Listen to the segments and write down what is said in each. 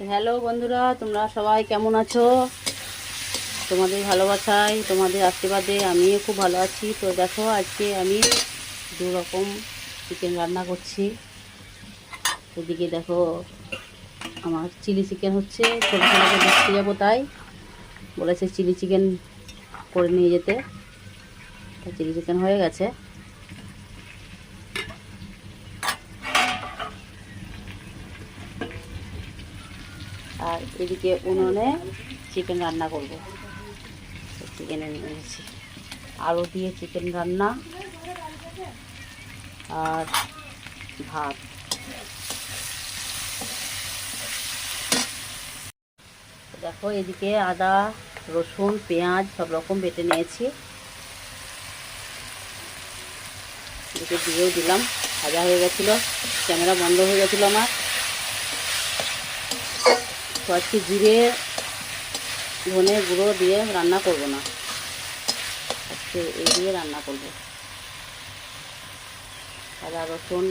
Hello বন্ধুরা, তোমরা সবাই কেমন আছো? তোমাদের ভালোবাসায়, তোমাদের আশীর্বাদে আমিও খুব ভালো আছি। তো দেখো, আজকে আমি দু রকম চিকেন রান্না করছি। এদিকে দেখো, আমার চিলি চিকেন হচ্ছে। ছোটো ছোটোকে দেখতে যাবো, তাই বলেছে চিলি চিকেন করে নিয়ে যেতে। তো চিলি চিকেন হয়ে গেছে। আর এদিকে উনুনে চিকেন রান্না করব। চিকেন এনে নিয়েছি, আলু দিয়ে চিকেন রান্না আর ভাত। দেখো, এদিকে আদা রসুন পেঁয়াজ সব রকম বেটে নিয়েছি। এদিকে দিয়েও দিলাম, ভাজা হয়ে গেছিলো, ক্যামেরা বন্ধ হয়ে গেছিলো আমার। তো আজকে জিরে ধনে গুঁড়ো দিয়ে রান্না করব না, আজকে এই দিয়ে রান্না করব। আদা রসুন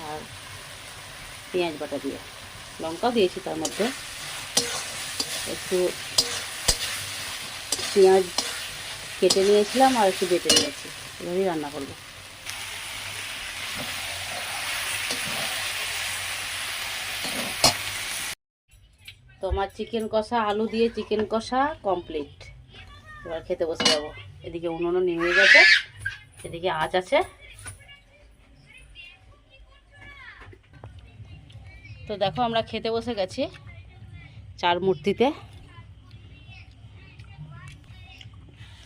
আর পেঁয়াজ বাটা দিয়ে, লঙ্কাও দিয়েছি তার মধ্যে। একটু পেঁয়াজ কেটে নিয়েছিলাম আর একটু বেটে নিয়েছি, এভাবেই রান্না করব। তো আমার চিকেন কষা, আলু দিয়ে চিকেন কষা কমপ্লিট। এবার খেতে বসে যাবো। এদিকে উনুনও নেমে গেছে, এদিকে আঁচ আছে। তো দেখো, আমরা খেতে বসে গেছি চার মূর্তিতে।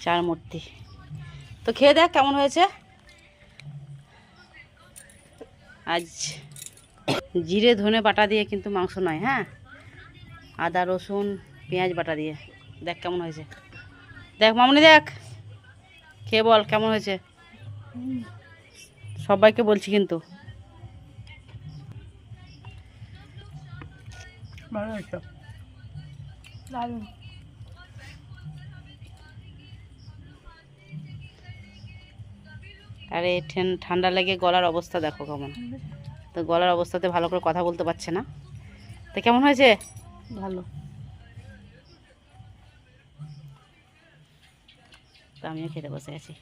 চার মূর্তি। তো খেয়ে দেখ কেমন হয়েছে। আজ জিরে ধনে বাটা দিয়ে কিন্তু মাংস নয়, হ্যাঁ, আদা রসুন পেঁয়াজ বাটা দিয়ে। দেখ কেমন হয়েছে, দেখ মামনি, দেখ খেয়ে বল কেমন হয়েছে। সবাইকে বলছি কিন্তু। ভালো হয়েছে, দারুণ। আরে ঠান্ডা লেগে গলার অবস্থা দেখো কেমন। তো গলার অবস্থাতে ভালো করে কথা বলতে পারছে না। তো কেমন হয়েছে? ভালো। তো আমিও খেতে বসে আছি।